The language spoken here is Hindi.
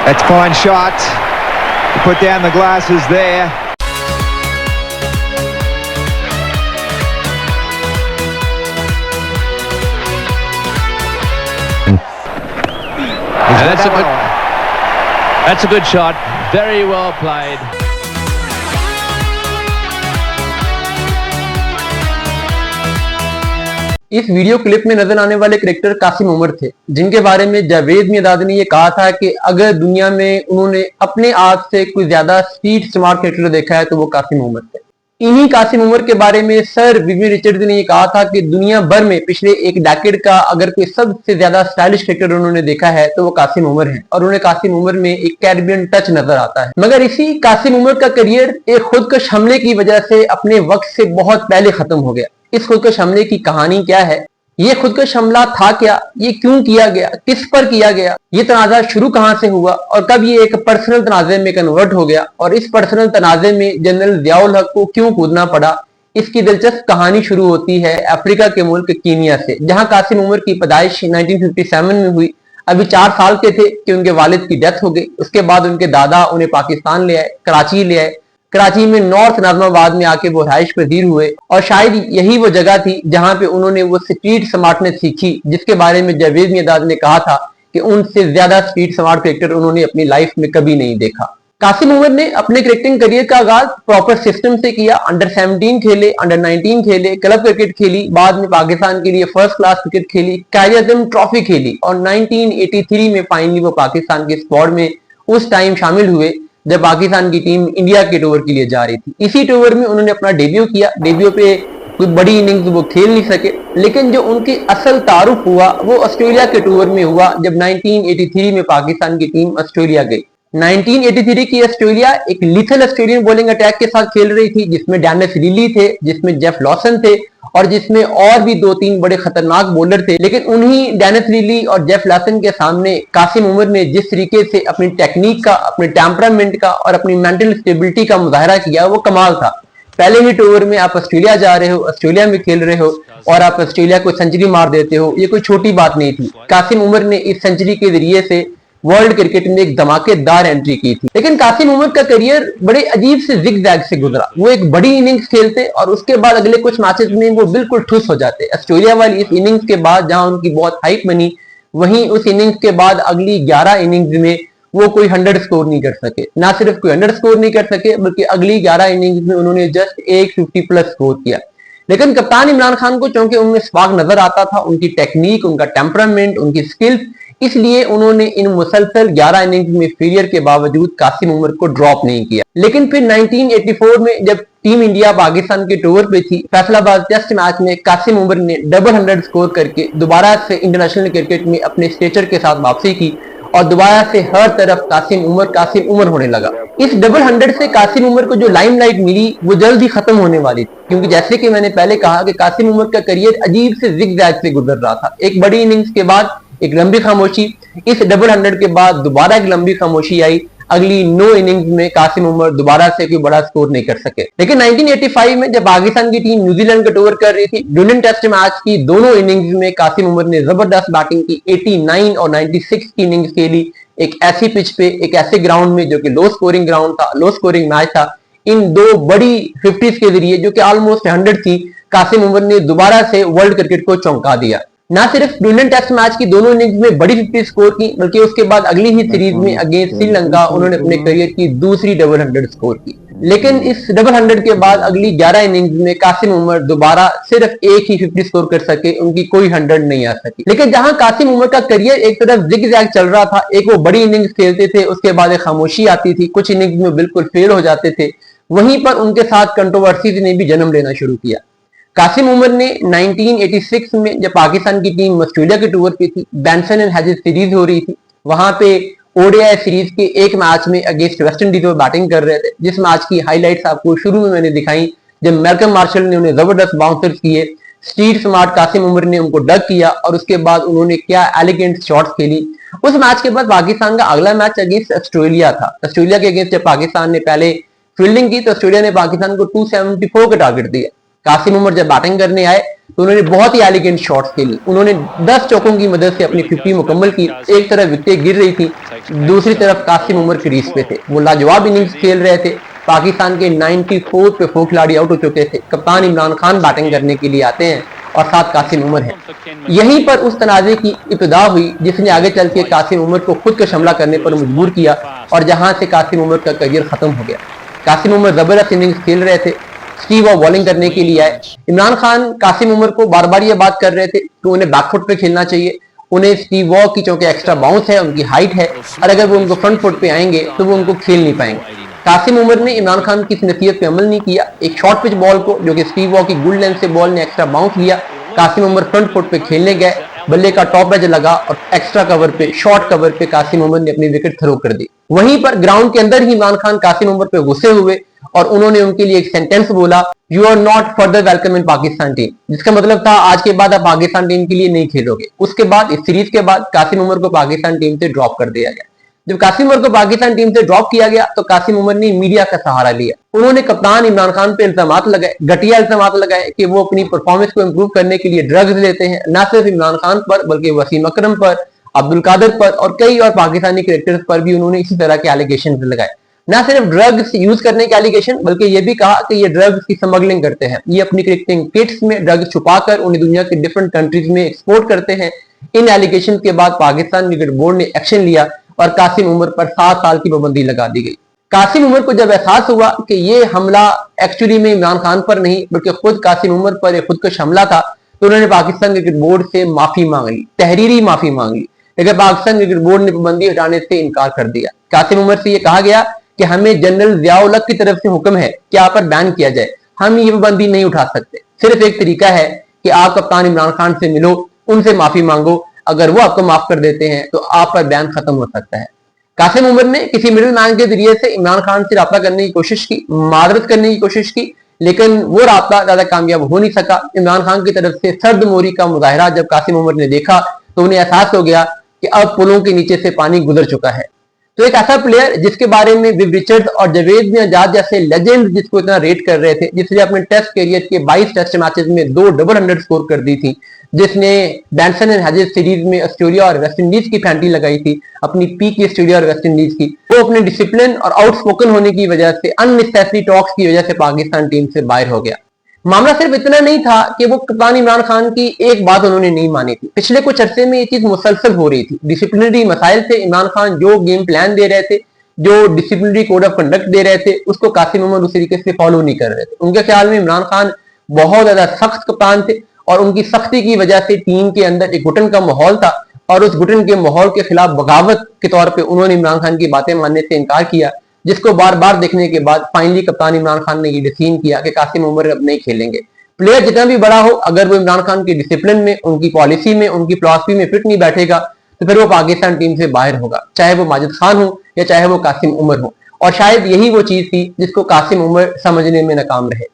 That's fine shot. Put down the glasses there. And that's a good shot. Very well played. इस वीडियो क्लिप में नजर आने वाले क्रिकेटर कासिम उमर थे, जिनके बारे में जावेद मियादाद ने ये कहा था कि अगर दुनिया में उन्होंने अपने आप से कोई ज्यादा स्पीड स्मार्ट क्रिकेटर देखा है तो वो कासिम उमर थे। इन्हीं कासिम उमर के बारे में सर विवियन रिचर्ड्स ने ये कहा था कि दुनिया भर में पिछले एक डेकेड का अगर कोई सबसे ज्यादा स्टाइलिश क्रिकेटर उन्होंने देखा है तो वो कासिम उमर है, और उन्हें कासिम उमर में एक कैरिबियन टच नजर आता है। मगर इसी कासिम उमर का करियर एक खुदकश हमले की वजह से अपने वक्त से बहुत पहले खत्म हो गया। इस खुदकश हमले की कहानी क्या है, ये खुदकश हमला था क्या, ये क्यों किया गया, किस पर किया गया, ये तनाजा शुरू कहां से हुआ और कब ये एक पर्सनल तनाजे में कन्वर्ट हो गया, और इस पर्सनल तनाजे में जनरल जियाउल हक को क्यों कूदना पड़ा, इसकी दिलचस्प कहानी शुरू होती है अफ्रीका के मुल्क कीनिया से, जहां कासिम उमर की पैदाइश 1957 में हुई। अभी 4 साल के थे कि उनके वालिद की डेथ हो गई। उसके बाद उनके दादा उन्हें पाकिस्तान ले आए, कराची ले आए। कराची में नॉर्थ नाजमाबाद में आके वो रहाइश पजीर हुए, और शायद यही वो जगह थी जहां पे उन्होंने वो स्ट्रीट स्मार्टनेस सीखी जिसके बारे में जावेद मियादाद ने कहा था कि उनसे ज्यादा स्ट्रीट स्मार्ट क्रिकेटर उन्होंने अपनी लाइफ में कभी नहीं देखा। कासिम उमर ने अपने क्रिकेटिंग करियर का आगाज प्रॉपर सिस्टम से किया। अंडर 17 खेले, अंडर 19 खेले, क्लब क्रिकेट खेली, बाद में पाकिस्तान के लिए फर्स्ट क्लास क्रिकेट खेली, कायद-ए-आज़म ट्रॉफी खेली, और 1983 में फाइनली वो पाकिस्तान के स्क्वाड में उस टाइम शामिल हुए जब पाकिस्तान की टीम इंडिया के टूर के लिए जा रही थी। इसी टूर में उन्होंने अपना डेब्यू किया। डेब्यू पे कोई बड़ी इनिंग्स वो खेल नहीं सके, लेकिन जो उनकी असल तारुफ हुआ वो ऑस्ट्रेलिया के टूर में हुआ जब 1983 में पाकिस्तान की टीम ऑस्ट्रेलिया गई। 1983 की ऑस्ट्रेलिया एक लीथल ऑस्ट्रेलियन बॉलिंग अटैक के साथ खेल रही थी, जिसमें डेनिस लीली थे, जिसमें जेफ लॉसन थे, और जिसमें और भी 2-3 बड़े खतरनाक बॉलर थे। लेकिन उन्हीं डेनिस लीली और जेफ लॉसन के सामने कासिम उमर ने जिस तरीके से अपनी टेक्निक का, अपने टेम्परामेंट का और अपनी मेंटल स्टेबिलिटी का मुजाहरा किया वो कमाल था। पहले ही टूर में आप ऑस्ट्रेलिया जा रहे हो, ऑस्ट्रेलिया में खेल रहे हो और आप ऑस्ट्रेलिया को सेंचुरी मार देते हो, ये कोई छोटी बात नहीं थी। कासिम उमर ने इस सेंचुरी के जरिए से वर्ल्ड क्रिकेट में एक धमाकेदार एंट्री की थी। लेकिन कासिम उमर का करियर बड़े अजीब से जिग-जैग से गुजरा। वो एक बड़ी इनिंग्स खेलते और उसके बाद अगले कुछ मैचेस में वो बिल्कुल ठुस हो जाते। ऑस्ट्रेलिया वाली इस इनिंग्स के बाद जहां उनकी बहुत हाइप बनी, वहीं उस इनिंग्स के बाद अगली 11 इनिंग्स में वो कोई 100 स्कोर नहीं कर सके। ना सिर्फ कोई 100 स्कोर नहीं कर सके, बल्कि अगली 11 इनिंग्स में उन्होंने जस्ट एक 50 प्लस स्कोर किया। लेकिन कप्तान इमरान खान को चूंकि उनमें स्पार्क नजर आता था, उनकी टेक्निक, उनका टेम्परामेंट, उनकी स्किल्स, इसलिए उन्होंने इन मुसलसल 11 इनिंग्स में फेलियर के बावजूद कासिम उमर को ड्रॉप नहीं किया। लेकिन फिर 1984 में जब टीम इंडिया पाकिस्तान के टूर पे थी, फैसलाबाद टेस्ट मैच में कासिम उमर ने डबल 100 स्कोर करके दोबारा से इंटरनेशनल क्रिकेट में अपने स्टेचर के साथ वापसी की, और दोबारा से हर तरफ कासिम उमर होने लगा। इस डबल 100 से कासिम उमर को जो लाइमलाइट मिली वो जल्द ही खत्म होने वाली थी, क्योंकि जैसे कि मैंने पहले कहा कि कासिम उमर का करियर अजीब से जिग-जैग से गुजर रहा था। एक बड़ी इनिंग्स के बाद एक लंबी खामोशी, इस डबल 100 के बाद दोबारा एक लंबी खामोशी आई। अगली 9 इनिंग्स में कासिम उमर दोबारा से कोई बड़ा स्कोर नहीं कर सके। लेकिन 1985 में जब पाकिस्तान की टीम न्यूजीलैंड का टूर कर रही थी, ड्यूरेंट टेस्ट मैच की दोनों इनिंग्स में कासिम उमर ने जबरदस्त बैटिंग की। 89 और 96 की इनिंग्स खेली एक ऐसी पिच पे, एक ऐसे ग्राउंड में जो कि लो स्कोरिंग ग्राउंड था, लो स्कोरिंग मैच था। इन 2 बड़ी 50s के जरिए जो कि ऑलमोस्ट 100 थी, कासिम उमर ने दोबारा से वर्ल्ड क्रिकेट को चौंका दिया। ना सिर्फ ड्यूरेंट टेस्ट मैच की दोनों इनिंग्स में बड़ी 50 स्कोर की, बल्कि उसके बाद अगली ही सीरीज में अगेंस्ट श्रीलंका उन्होंने अपने करियर की दूसरी डबल 100 स्कोर की। लेकिन इस डबल 100 के बाद अगली 11 इनिंग्स में कासिम उमर दोबारा सिर्फ एक ही 50 स्कोर कर सके, उनकी कोई 100 नहीं आ सकी। लेकिन जहां कासिम उमर का करियर एक तरफ जिग-जैग चल रहा था, एक वो बड़ी इनिंग्स खेलते थे, उसके बाद एक खामोशी आती थी, कुछ इनिंग्स में बिल्कुल फेल हो जाते थे, वहीं पर उनके साथ कंट्रोवर्सीज ने भी जन्म लेना शुरू किया। कासिम उमर ने 1986 में जब पाकिस्तान की टीम ऑस्ट्रेलिया के टूर पे थी, बेंसन एंड हैजेस सीरीज हो रही थी, वहां पे ओडीआई सीरीज के एक मैच में अगेंस्ट वेस्ट इंडीज में बैटिंग कर रहे थे, जिस मैच की हाइलाइट्स आपको शुरू में मैंने दिखाई, जब मैल्कम मार्शल ने उन्हें जबरदस्त बाउंसर्स किए, स्ट्रीट स्मार्ट कासिम उमर ने उनको डक किया और उसके बाद उन्होंने क्या एलिगेंट शॉट्स खेली। उस मैच के बाद पाकिस्तान का अगला मैच अगेंस्ट ऑस्ट्रेलिया था। ऑस्ट्रेलिया के अगेंस्ट जब पाकिस्तान ने पहले फील्डिंग की तो ऑस्ट्रेलिया ने पाकिस्तान को 274 का टारगेट दिया। कासिम उमर जब बैटिंग करने आए तो उन्होंने बहुत ही एलिगेंट शॉट्स खेली। उन्होंने 10 चौकों की मदद से अपनी 50 मुकम्मल की। एक तरफ विकेटें गिर रही थी, दूसरी तरफ कासिम उमर क्रीज पे थे, वो लाजवाब इनिंग्स खेल रहे थे। पाकिस्तान के 94 पे 4 खिलाड़ी आउट हो चुके थे। कप्तान इमरान खान बैटिंग करने के लिए आते हैं और साथ कासिम उमर है। यहीं पर उस तनाज़े की इब्तिदा हुई जिसने आगे चल के कासिम उमर को खुद का हमला करने पर मजबूर किया और जहां से कासिम उमर का करियर खत्म हो गया। कासिम उमर जबरदस्त इनिंग्स खेल रहे थे। स्टीव वॉ बॉलिंग करने के लिए आए। इमरान खान कासिम उमर को बार बार ये बात कर रहे थे कि उन्हें बैकफुट पे खेलना चाहिए। उन्हें स्टीव वॉ की चूंकि एक्स्ट्रा बाउंस है, उनकी हाइट है, और अगर वो उनको फ्रंट फुट पे आएंगे तो वो उनको खेल नहीं पाएंगे। कासिम उमर ने इमरान खान की इस नसीहत पे अमल नहीं किया। एक शॉर्ट पिच बॉल को जो कि स्टीव वॉ की गुड लेंथ से बॉल ने एक्स्ट्रा बाउंस लिया, कासिम उमर फ्रंट फुट पे खेलने गए, बल्ले का टॉप एज लगा और एक्स्ट्रा कवर पे, शॉर्ट कवर पे कासिम उमर ने अपनी विकेट थ्रो कर दी। वहीं पर ग्राउंड के अंदर ही इमरान खान कासिम उमर पे गुस्से हुए और उन्होंने उनके लिए एक सेंटेंस बोला, you are not further welcome in Pakistan team, जिसका मतलब था आज के बाद आप पाकिस्तान टीम के लिए नहीं खेलोगे। उसके बाद इस सीरीज के बाद कासिम उमर को पाकिस्तान टीम से ड्रॉप कर दिया गया। जब कासिम उमर को पाकिस्तान टीम से ड्रॉप किया गया तो कासिम उमर ने मीडिया का सहारा लिया। उन्होंने कप्तान इमरान खान पे इल्जामात लगाए, घटिया इल्जामात लगाए कि वो अपनी परफॉर्मेंस को इंप्रूव करने के लिए ड्रग्स लेते हैं। न सिर्फ इमरान खान पर बल्कि वसीम अकरम पर, अब्दुल कादिर पर और कई और पाकिस्तानी क्रिकेटर्स पर भी उन्होंने इसी तरह के एलिगेशन लगाए। न सिर्फ ड्रग्स यूज करने के एलिगेशन बल्कि ये भी कहा कि ये ड्रग्स की स्मगलिंग करते हैं, ये अपनी क्रिकेटिंग किट्स में ड्रग्स छुपाकर उन्हें दुनिया के डिफरेंट कंट्रीज में एक्सपोर्ट करते हैं। इन एलिगेशन के बाद पाकिस्तान क्रिकेट बोर्ड ने एक्शन लिया और कासिम उमर पर 7 साल की पाबंदी लगा दी गई। कासिम उमर को जब एहसास हुआ कि ये हमला एक्चुअली में इमरान खान पर नहीं बल्कि खुद कासिम उमर पर एक खुदकश हमला था, तो उन्होंने पाकिस्तान क्रिकेट बोर्ड से माफी मांग ली, तहरीरी माफी मांग ली। लेकिन पाकिस्तान क्रिकेट बोर्ड ने पाबंदी हटाने से इनकार कर दिया। कासिम उमर से यह कहा गया कि हमें जनरल जियाउल हक की तरफ से हुक्म है कि आप पर बैन किया जाए, हम ये पाबंदी नहीं उठा सकते। सिर्फ एक तरीका है कि आप कप्तान इमरान खान से मिलो, उनसे माफी मांगो, अगर वो आपको माफ कर देते हैं तो आप पर बैन खत्म हो सकता है। कासिम उमर ने किसी मिडिल मैन के जरिए से इमरान खान से राब्ता करने की कोशिश की, मादरत करने की कोशिश की, लेकिन वो राब्ता ज्यादा कामयाब हो नहीं सका। इमरान खान की तरफ से सर्द मोरी का मुजाहरा जब कासिम उमर ने देखा तो उन्हें एहसास हो गया कि अब पुलों के नीचे से पानी गुजर चुका है। तो एक ऐसा प्लेयर जिसके बारे में विव रिचर्ड्स और जवेद बिन आजाद जैसे लेजेंड जिसको इतना रेट कर रहे थे, जिसने अपने टेस्ट करियर के 22 टेस्ट मैचेस में 2 डबल 100 स्कोर कर दी थी, जिसने बैंसन एंड हैजेस सीरीज में ऑस्ट्रेलिया और वेस्ट इंडीज की फैंटी लगाई थी, अपनी पीक की ऑस्ट्रेलिया और वेस्ट इंडीज की, वो अपने डिसिप्लिन और आउटस्पोकन होने की वजह से, अननेसेसरी टॉक्स की वजह से पाकिस्तान टीम से बाहर हो गया। मामला सिर्फ इतना नहीं था कि वो कप्तान इमरान खान की एक बात उन्होंने नहीं मानी थी, पिछले कुछ अरसे में ये चीज मुसलसल हो रही थी। डिसिप्लिनरी मसाइल से इमरान खान जो गेम प्लान दे रहे थे, जो डिसिप्लिनरी कोड ऑफ कंडक्ट दे रहे थे, उसको कासिम उमर उस तरीके से फॉलो नहीं कर रहे थे। उनके ख्याल में इमरान खान बहुत ज्यादा सख्त कप्तान थे और उनकी सख्ती की वजह से टीम के अंदर एक घुटन का माहौल था और उस घुटन के माहौल के खिलाफ बगावत के तौर पे उन्होंने इमरान खान की बातें मानने से इनकार किया, जिसको बार बार देखने के बाद फाइनली कप्तान इमरान खान ने ये डिसीजन किया कि कासिम उमर अब नहीं खेलेंगे। प्लेयर जितना भी बड़ा हो, अगर वो इमरान खान के डिसिप्लिन में, उनकी पॉलिसी में, उनकी फिलॉसफी में फिट नहीं बैठेगा तो फिर वो पाकिस्तान टीम से बाहर होगा, चाहे वो माजिद खान हो या चाहे वो कासिम उमर हो। और शायद यही वो चीज थी जिसको कासिम उमर समझने में नाकाम रहे।